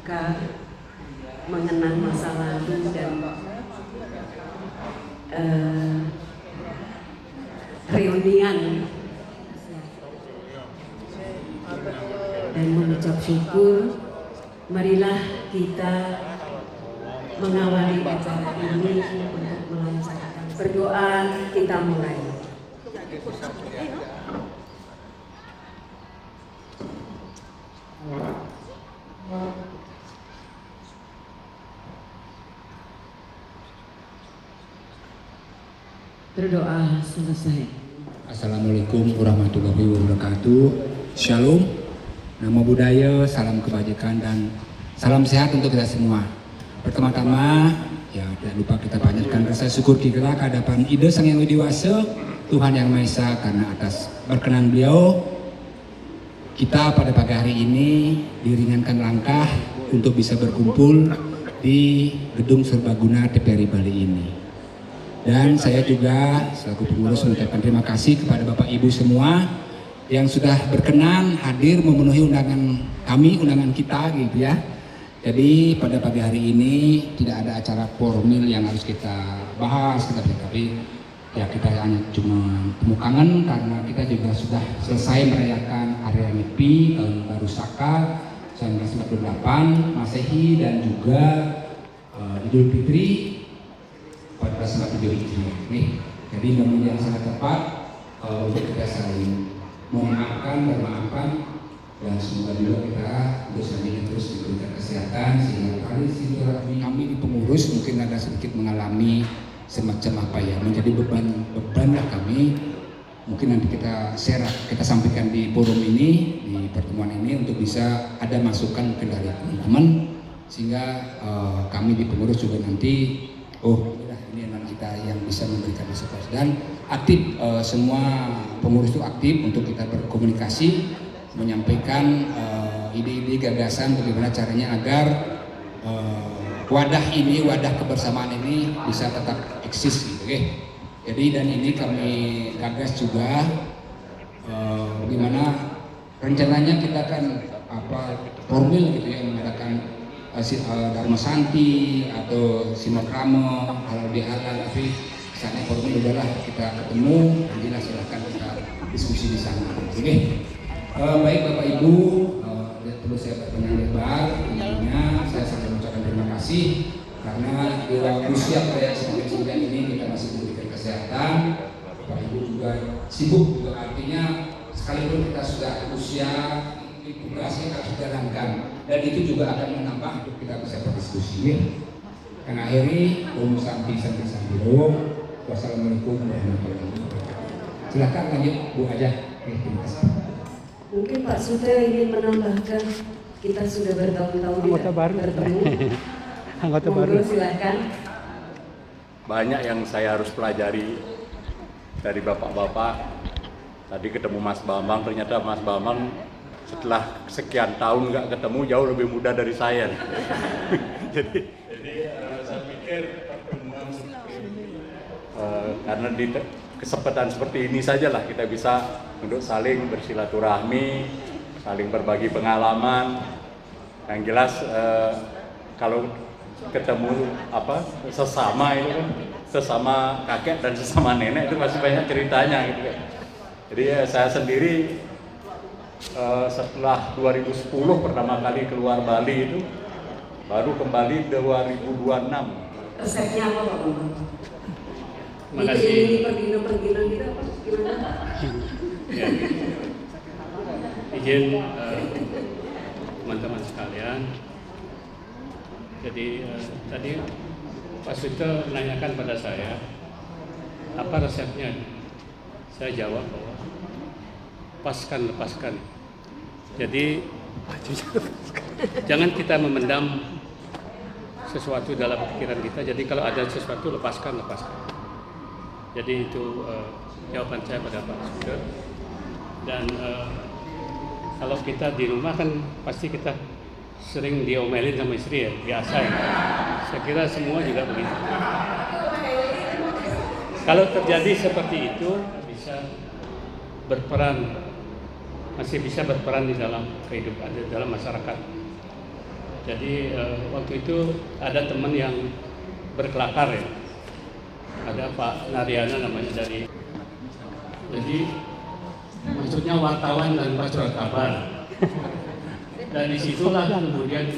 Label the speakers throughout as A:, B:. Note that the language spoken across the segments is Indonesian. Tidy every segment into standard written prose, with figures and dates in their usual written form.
A: duka, mengenang masa lalu dan reunian dan mengucap syukur. Marilah kita mengawali acara ini untuk melancarkan berdoa. Kita mulai. Berdoa selesai.
B: Assalamualaikum warahmatullahi wabarakatuh. Shalom, nama budaya, salam kebajikan dan salam sehat untuk kita semua. Pertama-tama, ya tidak lupa kita panjatkan rasa syukur kita ke hadapan Ide Sang Yang Widi Wasa, Tuhan Yang Maha Esa, karena atas berkenan beliau kita pada pagi hari ini diringankan langkah untuk bisa berkumpul di Gedung Serbaguna TPRI Bali ini. Dan saya juga selaku pengurus mengucapkan terima kasih kepada Bapak Ibu semua yang sudah berkenan hadir memenuhi undangan kami, undangan kita gitu ya. Jadi pada pagi hari ini tidak ada acara formal yang harus kita bahas, tapi ya kita hanya cuma temukangan karena kita juga sudah selesai merayakan Hari Raya Nyepi tahun baru Saka 1948 Masehi dan juga Idul Fitri 1447 Hijriah. Nih, jadi momen yang sangat tepat untuk kita saling memaafkan, bermaafkan, dan semoga juga kita terus diberikan kesehatan sehingga kami di pengurus mungkin ada sedikit mengalami semacam apa ya, menjadi beban lah kami. Mungkin nanti kita share, kita sampaikan di forum ini, di pertemuan ini untuk bisa ada masukan mungkin dari teman-teman sehingga kami di pengurus juga nanti ini anak kita yang bisa memberikan masukan dan aktif, semua pengurus itu aktif untuk kita berkomunikasi, menyampaikan ide-ide gagasan bagaimana caranya agar wadah ini, wadah kebersamaan ini bisa tetap eksis gitu, okay? Jadi dan ini kami gagas juga bagaimana rencananya kita akan formal gitu ya, mengadakan Dharma Santi atau Sinokrama halal bihalal, tapi sana formal udahlah kita ketemu, nantilah silahkan kita diskusi di sana. Oke, baik Bapak Ibu, perlu saya berpanjang lebar. Intinya saya sangat mengucapkan terima kasih karena di usia yang semakin muda ini kita masih diberikan kesehatan. Bapak Ibu juga sibuk juga, artinya sekalipun kita sudah usia tugasnya harus dijalankan dan itu juga akan menambah untuk kita bisa berdiskusi. Yang akhiri, Santi. Wassalamualaikum warahmatullahi wabarakatuh. Silakan lanjut Bu aja. Terima kasih.
A: Mungkin Pak Suda ingin menambahkan, kita sudah bertahun-tahun
C: anggota baru
A: bertemu.
C: Anggota baru.
A: Silakan.
D: Banyak yang saya harus pelajari dari bapak-bapak. Tadi ketemu Mas Bambang, ternyata Mas Bambang setelah sekian tahun nggak ketemu jauh lebih muda dari saya. jadi saya pikir pertemuan karena di kesempatan seperti ini sajalah kita bisa untuk saling bersilaturahmi, saling berbagi pengalaman. Yang jelas kalau ketemu sesama itu kan, sesama kakek dan sesama nenek itu masih banyak ceritanya gitu kan. Jadi saya sendiri setelah 2010 pertama kali keluar Bali itu baru kembali 2026.
A: Resepnya apa Pak Bambang?
C: Terima kasih.
A: Perginan gitu apa? Gimana?
C: Ya. Izin teman-teman sekalian. Jadi tadi Pak Suto menanyakan pada saya apa resepnya. Saya jawab bahwa lepaskan. Jadi jangan kita memendam sesuatu dalam pikiran kita. Jadi kalau ada sesuatu lepaskan. Jadi itu jawaban saya pada Pak Suda. Dan kalau kita di rumah kan pasti kita sering diomelin sama istri ya, biasa ya. Saya kira semua juga begitu. Kalau terjadi seperti itu masih bisa berperan di dalam kehidupan, di dalam masyarakat. Jadi waktu itu ada teman yang berkelakar ya, ada Pak Naryana namanya dari, jadi maksudnya wartawan dan surat kabar. Dan disitulah kemudian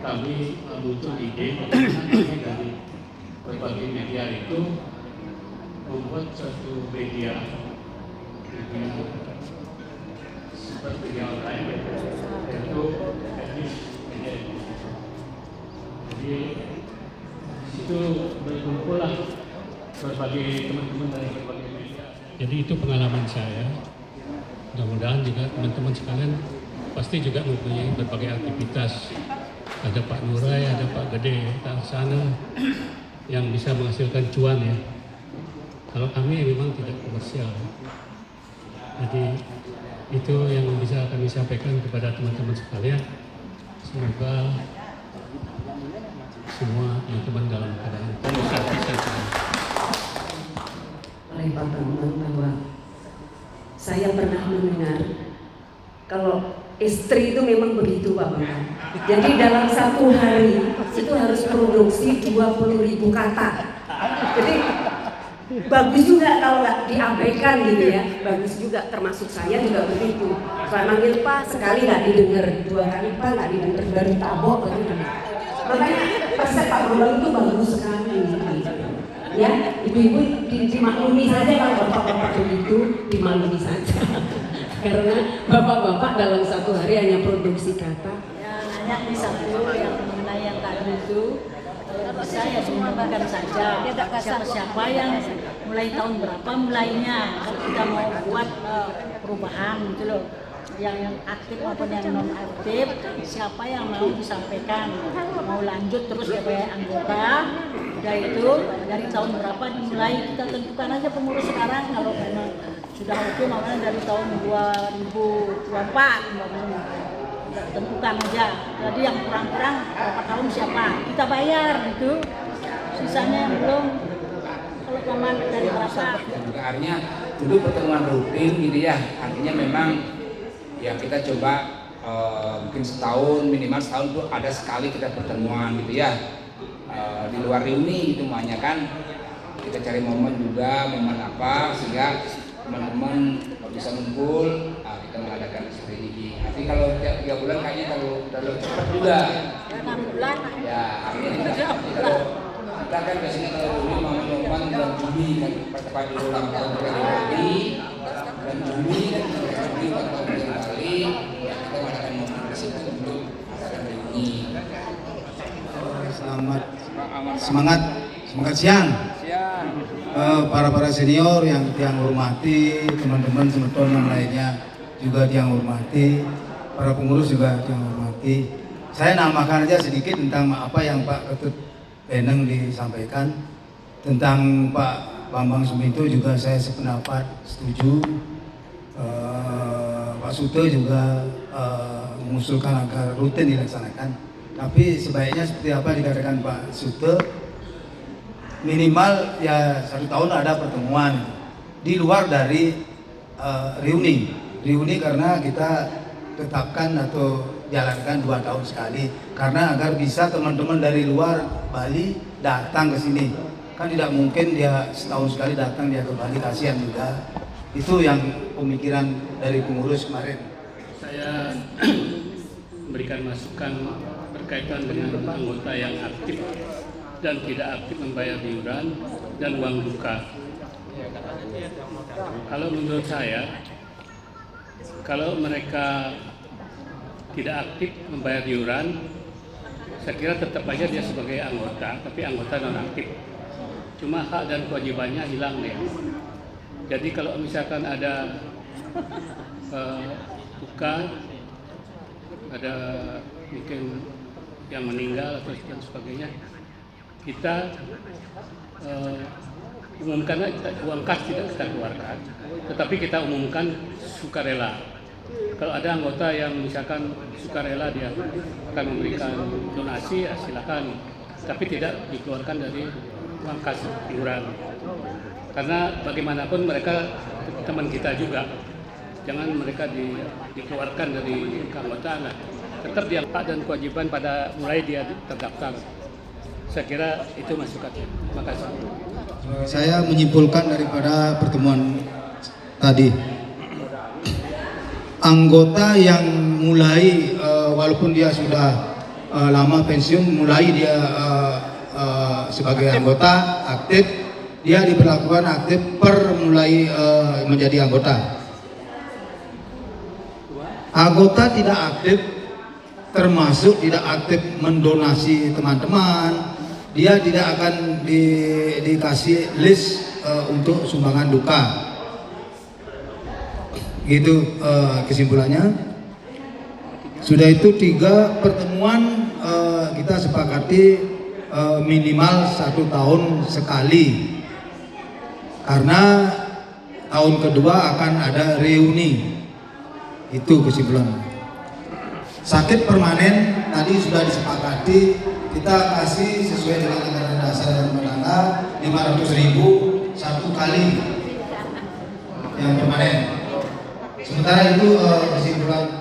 C: kami muncul ide bagaimana dari berbagai media itu membuat suatu media seperti media online, yaitu teknis media. Jadi itu berkumpullah berbagai teman-teman dari berbagai media. Jadi itu pengalaman saya. Mudah-mudahan juga teman-teman sekalian pasti juga mempunyai berbagai aktivitas. Ada Pak Nurai, ada Pak Gede, tak sana yang bisa menghasilkan cuan ya. Kalau kami memang tidak komersial. Jadi itu yang bisa kami sampaikan kepada teman-teman sekalian. Semoga semua teman-teman dalam keadaan sehat.
A: Oleh Pak Bambang bahwa saya pernah mendengar kalau istri itu memang begitu Pak Bambang. Jadi dalam satu hari itu harus produksi 20.000 kata. Jadi bagus juga kalau nggak diabaikan gitu ya. Bagus juga, termasuk saya juga begitu. Kalau manggil Pak sekali nggak didengar, 2 kali Pak nggak didengar, baru tabok gitu. Makanya resep Pak Bambang itu bagus sekali. Ya, ibu-ibu dimaklumi saja kalau bapak-bapak begitu, dimaklumi saja. Karena bapak-bapak dalam satu hari hanya produksi kata.
E: Ya, hanya di satu yang mengenai yang tadi itu, bisa ya mengembangkan saja. Siapa-siapa yang mulai tahun berapa mulainya, kalau kita mau buat perubahan gitu loh. Yang aktif maupun yang non aktif, siapa yang mau disampaikan, mau lanjut terus sebagai anggota, udah itu dari tahun berapa dimulai, kita tentukan aja pengurus sekarang. Kalau memang sudah oke, makanya dari tahun 2024 kita tentukan aja. Jadi yang kurang-kurang berapa tahun siapa, kita bayar gitu. Sisanya yang belum, kalau paman dari berapa.
B: Juga artinya dulu pertemuan rutin gitu ya, artinya memang ya kita coba mungkin setahun, minimal setahun tuh ada sekali kita pertemuan gitu ya, di luar reuni gitu makanya kan kita cari momen juga, momen apa sehingga teman-teman bisa ngumpul, kita mengadakan seperti ini. Tapi kalau 3 bulan kayaknya terlalu cepat juga.
E: 6 bulan.
B: Ya, artinya kalau kita kan biasanya kalau dulu momen bulan Juli kan tepat di ulang tahun kali dan Juli kan Juli 4 tahun sekali ya kita mengadakan momen di situ untuk mengadakan reuni.
F: Semangat siang. Para senior yang hormati, teman-teman semeton yang lainnya juga yang hormati, para pengurus juga yang hormati. Saya namakan aja sedikit tentang apa yang Pak Ketut Beneng disampaikan tentang Pak Bambang Suminto, juga saya sependapat, setuju. Pak Sute juga mengusulkan agar rutin dilaksanakan. Tapi sebaiknya seperti apa dikatakan Pak Sute, minimal ya 1 tahun ada pertemuan di luar dari reuni karena kita tetapkan atau jalankan 2 tahun sekali, karena agar bisa teman-teman dari luar Bali datang ke sini. Kan tidak mungkin dia setahun sekali datang dia ke Bali, kasihan juga. Itu yang pemikiran dari pengurus kemarin.
C: Saya memberikan masukan berkaitan dengan anggota yang aktif dan tidak aktif membayar iuran dan uang duka. Kalau menurut saya, kalau mereka tidak aktif membayar iuran, saya kira tetap aja dia sebagai anggota, tapi anggota non aktif. Cuma hak dan kewajibannya hilang deh. Jadi kalau misalkan ada duka, ada mungkin yang meninggal atau sebagainya, kita umumkan uang kas tidak kita keluarkan, tetapi kita umumkan sukarela. Kalau ada anggota yang misalkan sukarela dia akan memberikan donasi, ya silakan, tapi tidak dikeluarkan dari uang kas iuran. Karena bagaimanapun mereka teman kita juga, jangan mereka dikeluarkan dari keanggotaan lah. tetap dia hak dan kewajiban pada mulai dia terdaftar. Saya kira itu masukannya. Terima kasih.
F: Saya menyimpulkan daripada pertemuan tadi, anggota yang mulai walaupun dia sudah lama pensiun, mulai dia sebagai anggota aktif, dia diperlakukan aktif per mulai menjadi anggota. Anggota tidak aktif termasuk tidak aktif mendonasi teman-teman, dia tidak akan dikasih list untuk sumbangan duka. Gitu kesimpulannya. Sudah itu 3 pertemuan kita sepakati minimal 1 tahun sekali, karena tahun kedua akan ada reuni. Itu kesimpulan. Sakit permanen tadi sudah disepakati, kita kasih sesuai dengan anggaran dasar rumah tangga 500.000 1 kali yang permanen. Sementara itu kesimpulan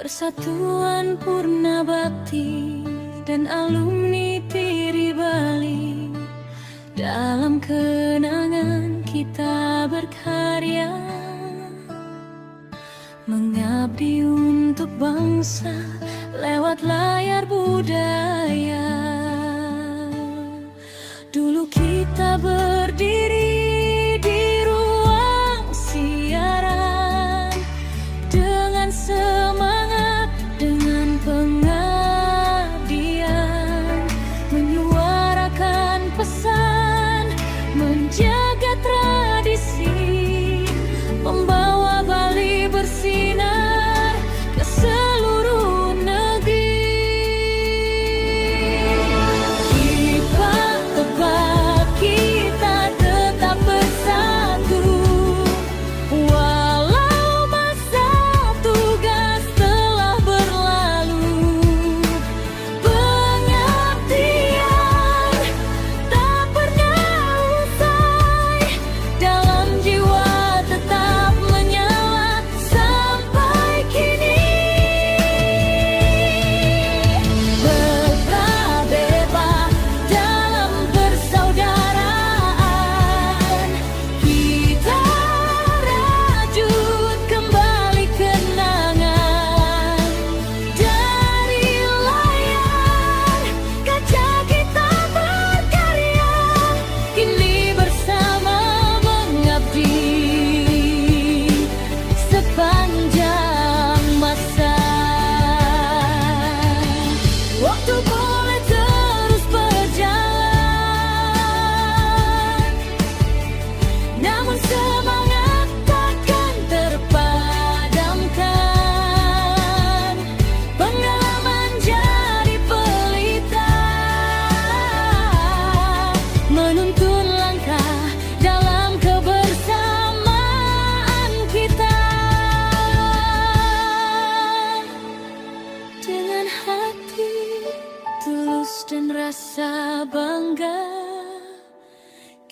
G: Persatuan Purna Bakti dan alumni Tiri Bali, dalam kenangan kita berkarya, mengabdi untuk bangsa lewat layar budaya. Dulu kita berdiri di ruang siaran dengan semangat, dengan pengabdian, menyuarakan pesan, menjaga tradisi, membawa Bali bersinar ke seluruh negeri. Kipak tepat kita tetap bersatu, walau masa tugas telah berlalu. Pengabdian tak pernah usai, dalam jiwa tetap menyala sampai kini. Bertabeta dalam persaudaraan, kita rajut kembali kenangan. Dari layar kaca kita berkarya, kini bersama mengabdi sepanjang masa. Waktu boleh terus berjalan, namun semangat takkan terpadamkan. Pengalaman jadi pelita, menuntun langkah dalam kebersamaan kita. Dengan hati tulus dan rasa bangga,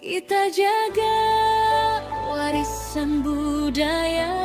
G: kita jaga warisan budaya